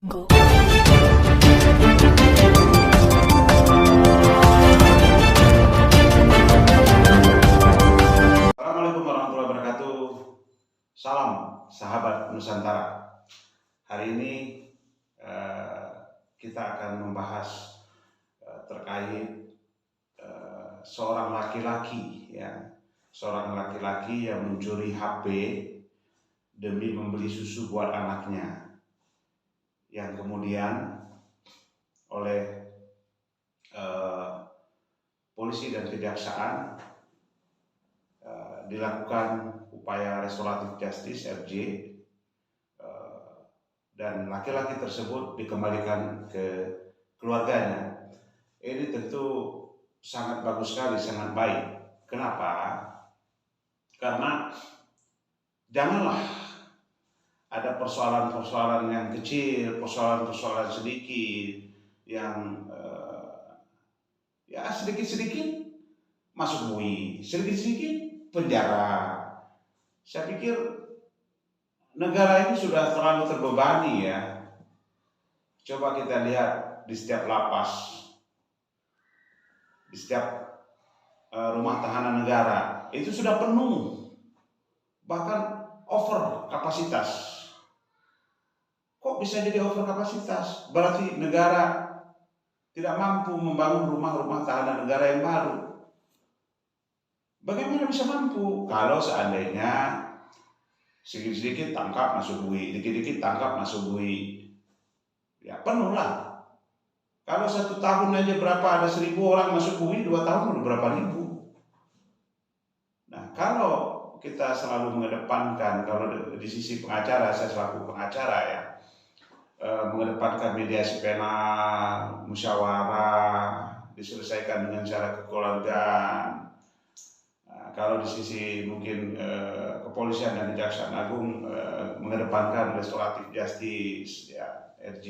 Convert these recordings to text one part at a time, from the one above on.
Go. Assalamualaikum warahmatullahi wabarakatuh. Salam sahabat Nusantara. Hari ini kita akan membahas terkait seorang laki-laki yang mencuri HP demi membeli susu buat anaknya, yang kemudian oleh polisi dan kejaksaan dilakukan upaya restoratif justice RJ, dan laki-laki tersebut dikembalikan ke keluarganya. Ini tentu sangat bagus sekali, sangat baik. Kenapa? Karena janganlah ada persoalan-persoalan yang kecil, persoalan-persoalan sedikit yang sedikit-sedikit masuk bui, sedikit-sedikit penjara. Saya pikir negara ini sudah terlalu terbebani ya. Coba kita lihat di setiap lapas, di setiap rumah tahanan negara itu sudah penuh, bahkan over kapasitas. Kok bisa jadi over kapasitas? Berarti negara tidak mampu membangun rumah-rumah tahanan negara yang baru. Bagaimana bisa mampu kalau seandainya sedikit-sedikit tangkap masuk bui, dikit-dikit tangkap masuk bui? Ya penuh lah. Kalau 1 tahun aja berapa, ada 1.000 orang masuk bui, 2 tahun udah berapa ribu. Nah kalau kita selalu mengedepankan, kalau di sisi pengacara, saya selaku pengacara ya, mengedepankan mediasi penal, musyawarah, diselesaikan dengan cara kekeluargaan. Kalau di sisi mungkin kepolisian dan kejaksaan agung mengedepankan restoratif justice ya, RJ,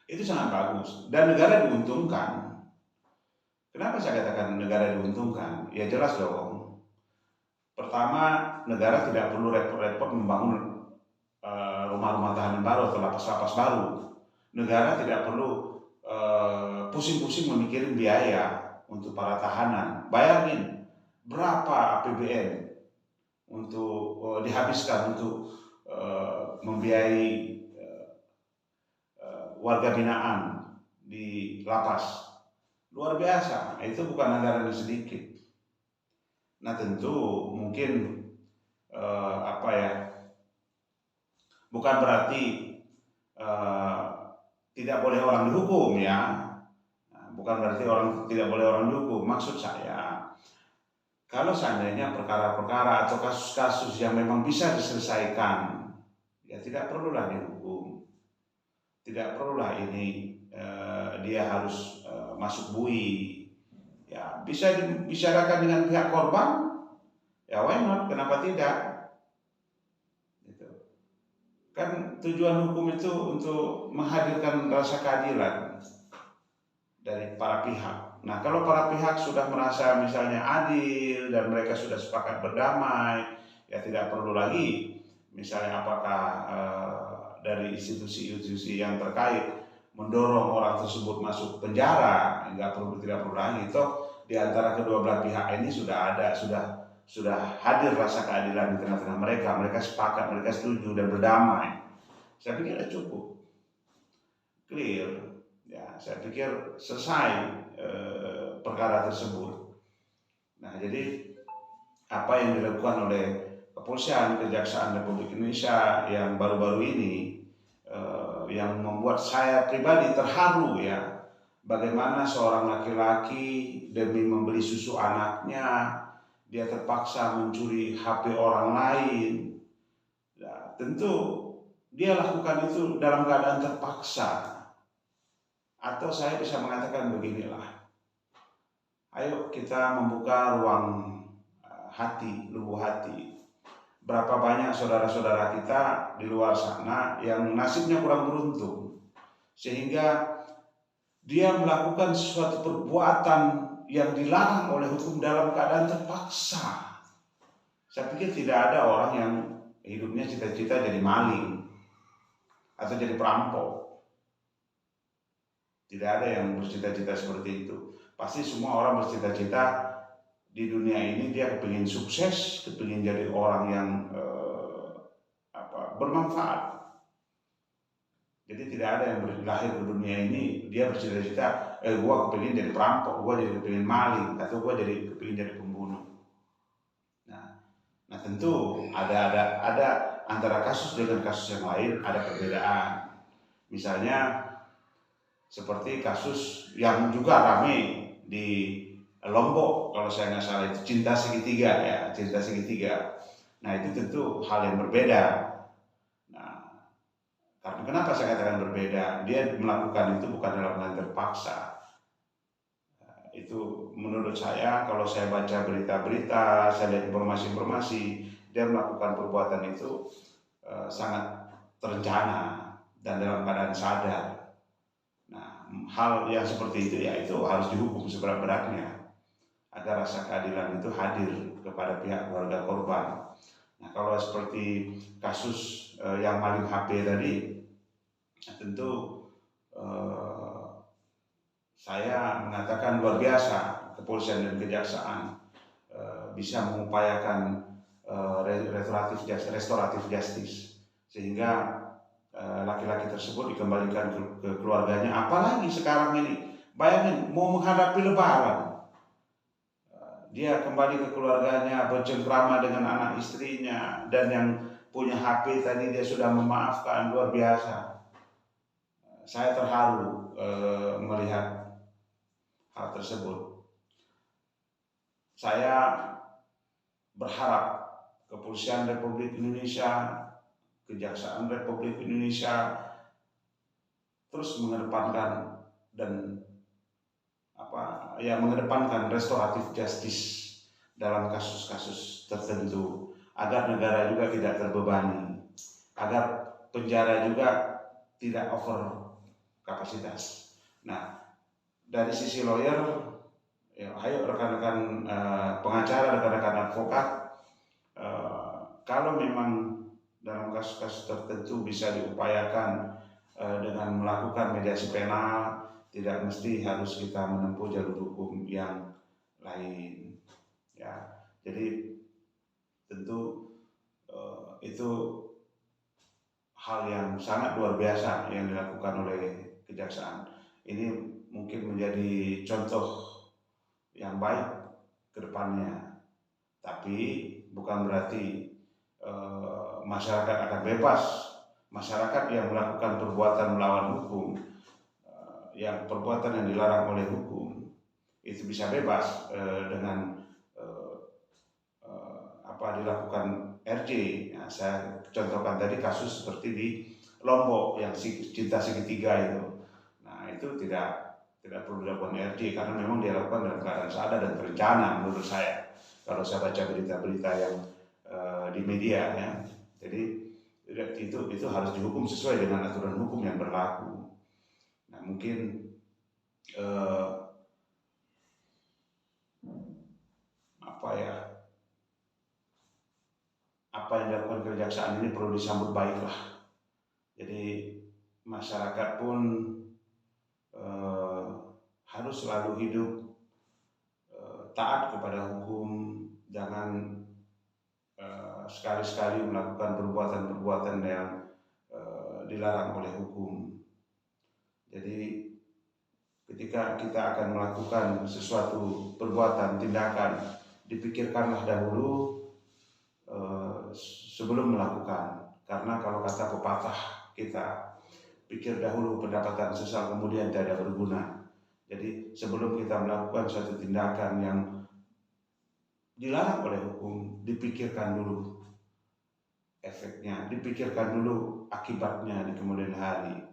itu sangat bagus dan negara diuntungkan. Kenapa saya katakan negara diuntungkan? Ya jelas dong. Pertama, negara tidak perlu repot-repot membangun rumah-rumah tahanan baru atau lapas-lapas baru. Negara tidak perlu pusing-pusing memikirin biaya untuk para tahanan. Bayangin berapa APBN untuk dihabiskan untuk membiayai warga binaan di lapas. Luar biasa, itu bukan anggaran yang sedikit. Nah tentu mungkin bukan berarti tidak boleh orang dihukum ya. Bukan berarti tidak boleh orang dihukum. Maksud saya, kalau seandainya perkara-perkara atau kasus-kasus yang memang bisa diselesaikan, ya tidak perlulah dihukum. Tidak perlulah ini dia harus masuk bui. Ya bisa dibicarakan dengan pihak korban. Ya why not? Kenapa tidak? Kan tujuan hukum itu untuk menghadirkan rasa keadilan dari para pihak. Nah kalau para pihak sudah merasa misalnya adil dan mereka sudah sepakat berdamai, ya tidak perlu lagi misalnya apakah dari institusi-institusi yang terkait mendorong orang tersebut masuk penjara, tidak perlu lagi. Toh di antara kedua belah pihak ini sudah hadir rasa keadilan di tengah-tengah mereka sepakat, mereka setuju dan berdamai. Saya pikir cukup clear ya, saya pikir selesai perkara tersebut. Nah jadi apa yang dilakukan oleh kepolisian, kejaksaan Republik Indonesia yang baru-baru ini yang membuat saya pribadi terharu ya, bagaimana seorang laki-laki demi membeli susu anaknya dia terpaksa mencuri HP orang lain. Ya, tentu dia lakukan itu dalam keadaan terpaksa. Atau saya bisa mengatakan beginilah, ayo kita membuka ruang hati, lubuk hati. Berapa banyak saudara-saudara kita di luar sana yang nasibnya kurang beruntung, sehingga dia melakukan suatu perbuatan yang dilarang oleh hukum dalam keadaan terpaksa. Saya pikir tidak ada orang yang hidupnya cita-cita jadi maling. atau jadi perampok. Tidak ada yang bercita-cita seperti itu. Pasti semua orang bercita-cita di dunia ini dia kepingin sukses, kepingin jadi orang yang bermanfaat. Jadi tidak ada yang lahir ke dunia ini dia bercita-cita, gua kepingin jadi perampok, gua jadi kepingin maling, atau gua jadi kepingin jadi pembunuh. Nah tentu ada antara kasus dengan kasus yang lain ada perbedaan. Misalnya seperti kasus yang juga ramai di Lombok, kalau saya nggak salah itu cinta segitiga ya, cinta segitiga. Nah itu tentu hal yang berbeda. Nah, karena kenapa saya katakan berbeda? Dia melakukan itu bukan dalam keadaan terpaksa. Itu menurut saya, kalau saya baca berita-berita, saya lihat informasi-informasi, dia melakukan perbuatan itu sangat terencana dan dalam keadaan sadar. Nah, hal yang seperti itu ya itu harus dihukum seberat-beratnya agar rasa keadilan itu hadir kepada pihak keluarga korban. Nah, kalau seperti kasus yang maling HP tadi, tentu saya mengatakan luar biasa kepolisian dan kejaksaan bisa mengupayakan restoratif justice sehingga laki-laki tersebut dikembalikan ke keluarganya. Apalagi sekarang ini, bayangin mau menghadapi Lebaran, dia kembali ke keluarganya, bercengkrama dengan anak istrinya, dan yang punya HP tadi dia sudah memaafkan. Luar biasa. Saya terharu melihat hal tersebut. Saya berharap Kepolisian Republik Indonesia, Kejaksaan Republik Indonesia terus mengedepankan dan mengedepankan restoratif justice dalam kasus-kasus tertentu agar negara juga tidak terbebani, agar penjara juga tidak over kapasitas. Nah, dari sisi lawyer, ayo rekan-rekan pengacara, rekan-rekan advokat, kalau memang dalam kasus-kasus tertentu bisa diupayakan dengan melakukan mediasi penal, tidak mesti harus kita menempuh jalur hukum yang lain. Ya, jadi tentu itu hal yang sangat luar biasa yang dilakukan oleh kejaksaan. Ini mungkin menjadi contoh yang baik ke depannya. Tapi bukan berarti masyarakat akan bebas. Masyarakat yang melakukan perbuatan melawan hukum, yang perbuatan yang dilarang oleh hukum, itu bisa bebas dengan dilakukan RJ. Nah, saya contohkan tadi kasus seperti di Lombok yang cinta segitiga itu. Nah, itu tidak perlu dilakukan RJ karena memang dia lakukan dalam keadaan sadar dan terencana menurut saya. Kalau saya baca berita-berita yang di media ya. Jadi itu harus dihukum sesuai dengan aturan hukum yang berlaku. Nah, mungkin apa yang dilakukan kejaksaan ini perlu disambut baiklah. Jadi masyarakat pun harus selalu hidup taat kepada hukum, jangan sekali-sekali melakukan perbuatan-perbuatan yang dilarang oleh hukum. Jadi ketika kita akan melakukan sesuatu perbuatan, tindakan, dipikirkanlah dahulu sebelum melakukan. Karena kalau kata pepatah kita, pikir dahulu pendapatan sesal kemudian tidak berguna. Jadi sebelum kita melakukan suatu tindakan yang dilarang oleh hukum, dipikirkan dulu efeknya, dipikirkan dulu akibatnya di kemudian hari.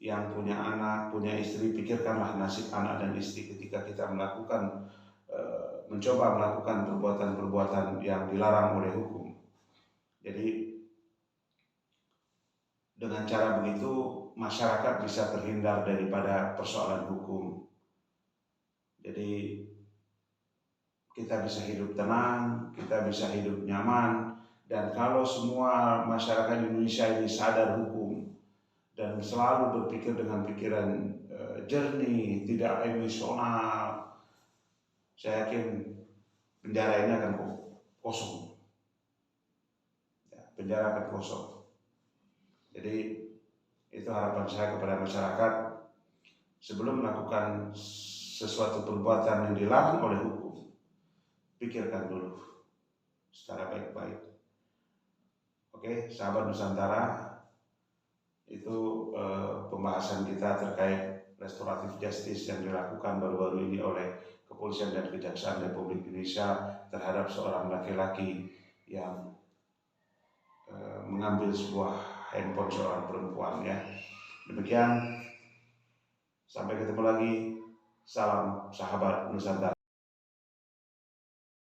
Yang punya anak, punya istri, pikirkanlah nasib anak dan istri ketika kita melakukan mencoba melakukan perbuatan-perbuatan yang dilarang oleh hukum. Jadi dengan cara begitu masyarakat bisa terhindar daripada persoalan hukum. Jadi kita bisa hidup tenang, kita bisa hidup nyaman, dan kalau semua masyarakat Indonesia ini sadar hukum, dan selalu berpikir dengan pikiran jernih, tidak emosional, saya yakin penjara ini akan kosong. Ya, penjara akan kosong. Jadi itu harapan saya kepada masyarakat, sebelum melakukan sesuatu perbuatan yang dilarang oleh hukum, pikirkan dulu secara baik-baik. Oke, sahabat Nusantara, itu pembahasan kita terkait restoratif justice yang dilakukan baru-baru ini oleh Kepolisian dan Kejaksaan Republik Indonesia terhadap seorang laki-laki yang mengambil sebuah handphone seorang perempuan, ya. Demikian, sampai ketemu lagi. Salam sahabat Nusantara.